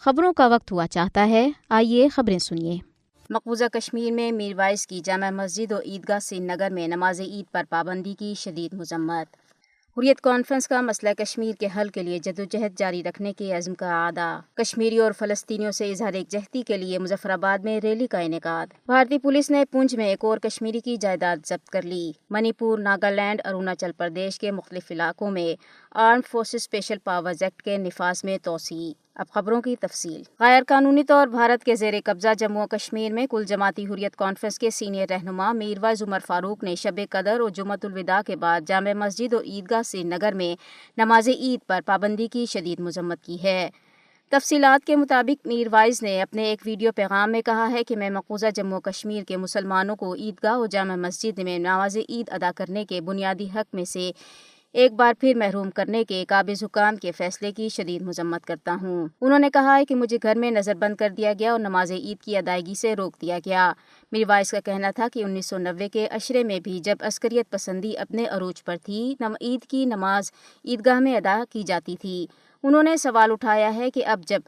خبروں کا وقت ہوا چاہتا ہے، آئیے خبریں سنیے۔ مقبوضہ کشمیر میں میروائس کی جامع مسجد و عیدگاہ سری نگر میں نماز عید پر پابندی کی شدید مذمت۔ حریت کانفرنس کا مسئلہ کشمیر کے حل کے لیے جدوجہد جاری رکھنے کے عزم کا اعادہ۔ کشمیریوں اور فلسطینیوں سے اظہار یکجہتی کے لیے مظفر آباد میں ریلی کا انعقاد۔ بھارتی پولیس نے پونچھ میں ایک اور کشمیری کی جائیداد ضبط کر لی۔ منی پور، ناگالینڈ، اروناچل پردیش کے مختلف علاقوں میں armed forces special powers act کے نفاذ میں توسیع۔ اب خبروں کی تفصیل۔ غیر قانونی طور بھارت کے زیر قبضہ جموں و کشمیر میں کل جماعتی حریت کانفرنس کے سینئر رہنما میروائس عمر فاروق نے شب قدر اور جمعۃ الوداع کے بعد جامع مسجد اور عیدگاہ سری نگر میں نماز عید پر پابندی کی شدید مذمت کی ہے۔ تفصیلات کے مطابق میروائس نے اپنے ایک ویڈیو پیغام میں کہا ہے کہ میں مقبوضہ جموں و کشمیر کے مسلمانوں کو عیدگاہ اور جامع مسجد میں نماز عید ادا کرنے کے بنیادی حق میں سے ایک بار پھر محروم کرنے کے قابض حکام کے فیصلے کی شدید مذمت کرتا ہوں۔ انہوں نے کہا ہے کہ مجھے گھر میں نظر بند کر دیا گیا اور نماز عید کی ادائیگی سے روک دیا گیا۔ میروائس کا کہنا تھا کہ 1990 کے عشرے میں بھی جب عسکریت پسندی اپنے عروج پر تھی، عید کی نماز عیدگاہ میں ادا کی جاتی تھی۔ انہوں نے سوال اٹھایا ہے کہ اب جب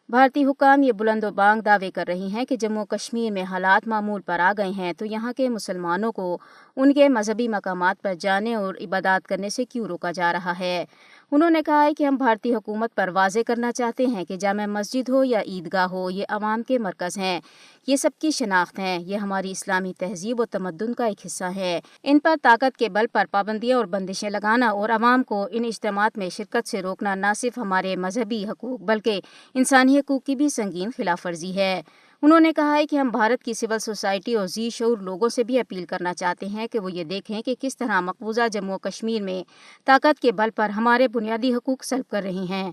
بھارتی حکام یہ بلند و بانگ دعوے کر رہے ہیں کہ جموں کشمیر میں حالات معمول پر آ گئے ہیں تو یہاں کے مسلمانوں کو ان کے مذہبی مقامات پر جانے اور عبادات کرنے سے کیوں روکا جا رہا ہے؟ انہوں نے کہا ہے کہ ہم بھارتی حکومت پر واضح کرنا چاہتے ہیں کہ جامع مسجد ہو یا عیدگاہ ہو، یہ عوام کے مرکز ہیں، یہ سب کی شناخت ہیں، یہ ہماری اسلامی تہذیب و تمدن کا ایک حصہ ہے۔ ان پر طاقت کے بل پر پابندیاں اور بندشیں لگانا اور عوام کو ان اجتماعات میں شرکت سے روکنا نہ صرف ہمارے مذہبی حقوق بلکہ انسانی حقوق کی بھی سنگین خلاف ورزی ہے۔ انہوں نے کہا ہے کہ ہم بھارت کی سول سوسائٹی اور ذی شعور لوگوں سے بھی اپیل کرنا چاہتے ہیں کہ وہ یہ دیکھیں کہ کس طرح مقبوضہ جموں و کشمیر میں طاقت کے بل پر ہمارے بنیادی حقوق سلب کر رہی ہیں۔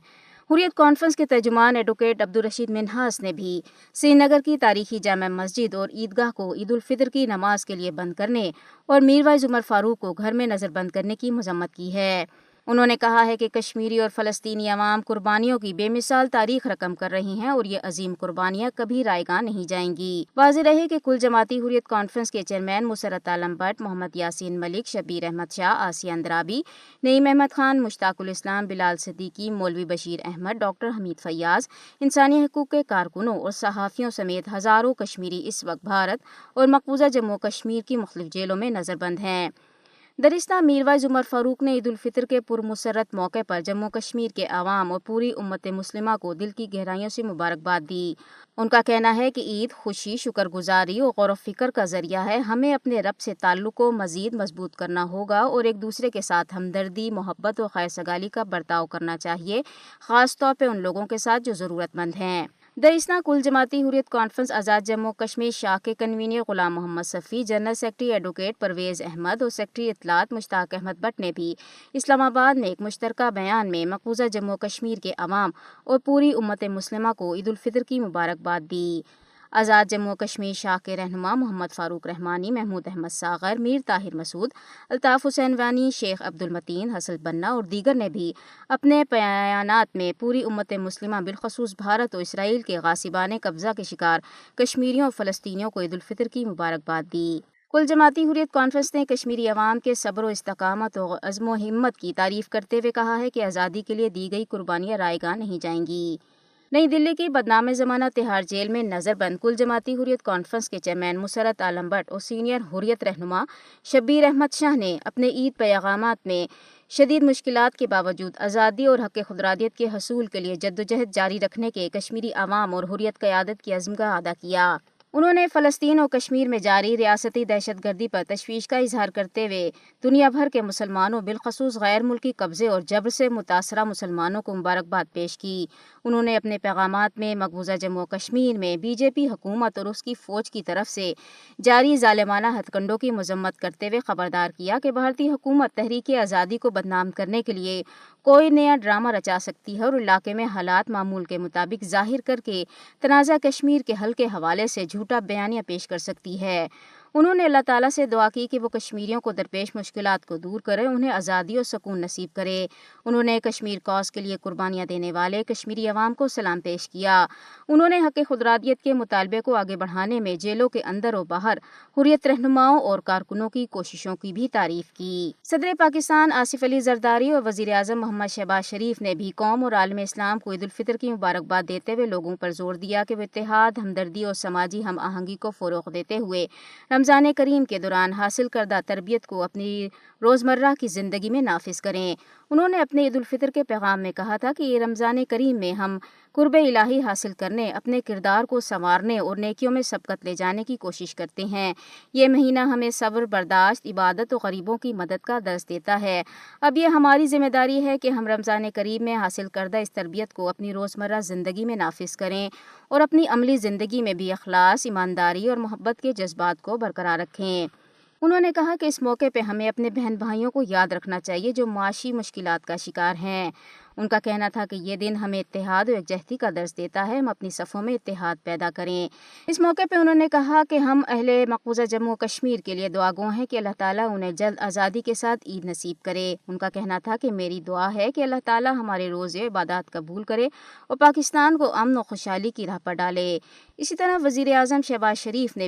حریت کانفرنس کے ترجمان ایڈوکیٹ عبدالرشید منہاس نے بھی سری نگر کی تاریخی جامع مسجد اور عیدگاہ کو عید الفطر کی نماز کے لیے بند کرنے اور میروائس عمر فاروق کو گھر میں نظر بند کرنے کی مذمت کی ہے۔ انہوں نے کہا ہے کہ کشمیری اور فلسطینی عوام قربانیوں کی بے مثال تاریخ رقم کر رہی ہیں اور یہ عظیم قربانیاں کبھی رائیگاں نہیں جائیں گی۔ واضح رہے کہ کل جماعتی حریت کانفرنس کے چیئرمین مسرت عالم بٹ، محمد یاسین ملک، شبیر احمد شاہ، آسیہ اندرابی، نعیم احمد خان، مشتاق الاسلام، بلال صدیقی، مولوی بشیر احمد، ڈاکٹر حمید فیاض، انسانی حقوق کے کارکنوں اور صحافیوں سمیت ہزاروں کشمیری اس وقت بھارت اور مقبوضہ جموں و کشمیر کی مختلف جیلوں میں نظر بند ہیں۔ درستہ میروائس عمر فاروق نے عید الفطر کے پرمسرت موقع پر جموں کشمیر کے عوام اور پوری امت مسلمہ کو دل کی گہرائیوں سے مبارکباد دی۔ ان کا کہنا ہے کہ عید خوشی، شکر گزاری اور غور و فکر کا ذریعہ ہے۔ ہمیں اپنے رب سے تعلق کو مزید مضبوط کرنا ہوگا اور ایک دوسرے کے ساتھ ہمدردی، محبت اور خیر سگالی کا برتاؤ کرنا چاہیے، خاص طور پہ ان لوگوں کے ساتھ جو ضرورت مند ہیں۔ درستہ کل جماعتی حریت کانفرنس آزاد جموں کشمیر شاخ کے convener Ghulam Muhammad Safi, general secretary advocate Parvez Ahmad اور سیکرٹری اطلاعات مشتاق احمد بٹ نے بھی اسلام آباد میں ایک مشترکہ بیان میں مقبوضہ جموں و کشمیر کے عوام اور پوری امت مسلمہ کو عید الفطر کی مبارکباد دی۔ آزاد جموں و کشمیر شاخ کے رہنما محمد فاروق رحمانی، محمود احمد ساغر، میر طاہر مسعود، الطاف حسین وانی، شیخ عبدالمتین، حسن بنا اور دیگر نے بھی اپنے بیانات میں پوری امت مسلمہ بالخصوص بھارت اور اسرائیل کے غاصبانہ قبضہ کے شکار کشمیریوں اور فلسطینیوں کو عید الفطر کی مبارکباد دی۔ کل جماعتی حریت کانفرنس نے کشمیری عوام کے صبر و استقامت اور عزم و ہمت کی تعریف کرتے ہوئے کہا ہے کہ آزادی کے لیے دی گئی قربانیاں رائیگاں نہیں جائیں گی۔ نئی دلی کی بدنام زمانہ تہاڑ جیل میں نظر بند کل جماعتی حریت کانفرنس کے چیئرمین مسرت عالم بٹ اور سینئر حریت رہنما شبیر احمد شاہ نے اپنے عید پیغامات میں شدید مشکلات کے باوجود آزادی اور حق خودارادیت کے حصول کے لیے جدوجہد جاری رکھنے کے کشمیری عوام اور حریت قیادت کے عزم کا اعادہ کیا۔ انہوں نے فلسطین اور کشمیر میں جاری ریاستی دہشت گردی پر تشویش کا اظہار کرتے ہوئے دنیا بھر کے مسلمانوں بالخصوص غیر ملکی قبضے اور جبر سے متاثرہ مسلمانوں کو مبارکباد پیش کی۔ انہوں نے اپنے پیغامات میں مقبوضہ جموں و کشمیر میں بی جے پی حکومت اور اس کی فوج کی طرف سے جاری ظالمانہ ہتھ کنڈوں کی مذمت کرتے ہوئے خبردار کیا کہ بھارتی حکومت تحریک آزادی کو بدنام کرنے کے لیے کوئی نیا ڈرامہ رچا سکتی ہے اور علاقے میں حالات معمول کے مطابق ظاہر کر کے تنازع کشمیر کے حل کے حوالے سے جھوٹا بیانیہ پیش کر سکتی ہے۔ انہوں نے اللہ تعالیٰ سے دعا کی کہ وہ کشمیریوں کو درپیش مشکلات کو دور کرے، انہیں آزادی اور سکون نصیب کرے۔ انہوں نے کشمیر کاز کے لیے قربانیاں دینے والے کشمیری عوام کو سلام پیش کیا۔ انہوں نے حق خودارادیت کے مطالبے کو آگے بڑھانے میں جیلوں کے اندر و باہر حریت رہنماؤں اور کارکنوں کی کوششوں کی بھی تعریف کی۔ صدر پاکستان آصف علی زرداری اور وزیر اعظم محمد شہباز شریف نے بھی قوم اور عالم اسلام کو عید الفطر کی مبارکباد دیتے ہوئے لوگوں پر زور دیا کہ وہ اتحاد، ہمدردی اور سماجی ہم آہنگی کو فروغ دیتے ہوئے رمضان کریم کے دوران حاصل کردہ تربیت کو اپنی روزمرہ کی زندگی میں نافذ کریں۔ انہوں نے اپنے عید الفطر کے پیغام میں کہا تھا کہ یہ رمضان کریم میں ہم قرب الہی حاصل کرنے، اپنے کردار کو سنوارنے اور نیکیوں میں سبقت لے جانے کی کوشش کرتے ہیں۔ یہ مہینہ ہمیں صبر، برداشت، عبادت اور غریبوں کی مدد کا درس دیتا ہے۔ اب یہ ہماری ذمہ داری ہے کہ ہم رمضان کریم میں حاصل کردہ اس تربیت کو اپنی روزمرہ زندگی میں نافذ کریں اور اپنی عملی زندگی میں بھی اخلاص، ایمانداری اور محبت کے جذبات کو برقرار رکھیں۔ انہوں نے کہا کہ اس موقع پہ ہمیں اپنے بہن بھائیوں کو یاد رکھنا چاہیے جو معاشی مشکلات کا شکار ہیں۔ ان کا کہنا تھا کہ یہ دن ہمیں اتحاد اور یکجہتی کا درس دیتا ہے، ہم اپنی صفوں میں اتحاد پیدا کریں۔ اس موقع پہ انہوں نے کہا کہ ہم اہل مقبوضہ جموں و کشمیر کے لیے دعا گو ہیں کہ اللہ تعالیٰ انہیں جلد آزادی کے ساتھ عید نصیب کرے۔ ان کا کہنا تھا کہ میری دعا ہے کہ اللہ تعالیٰ ہمارے روزے عبادات قبول کرے اور پاکستان کو امن و خوشحالی کی راہ پر ڈالے۔ اسی طرح وزیر اعظم شہباز شریف نے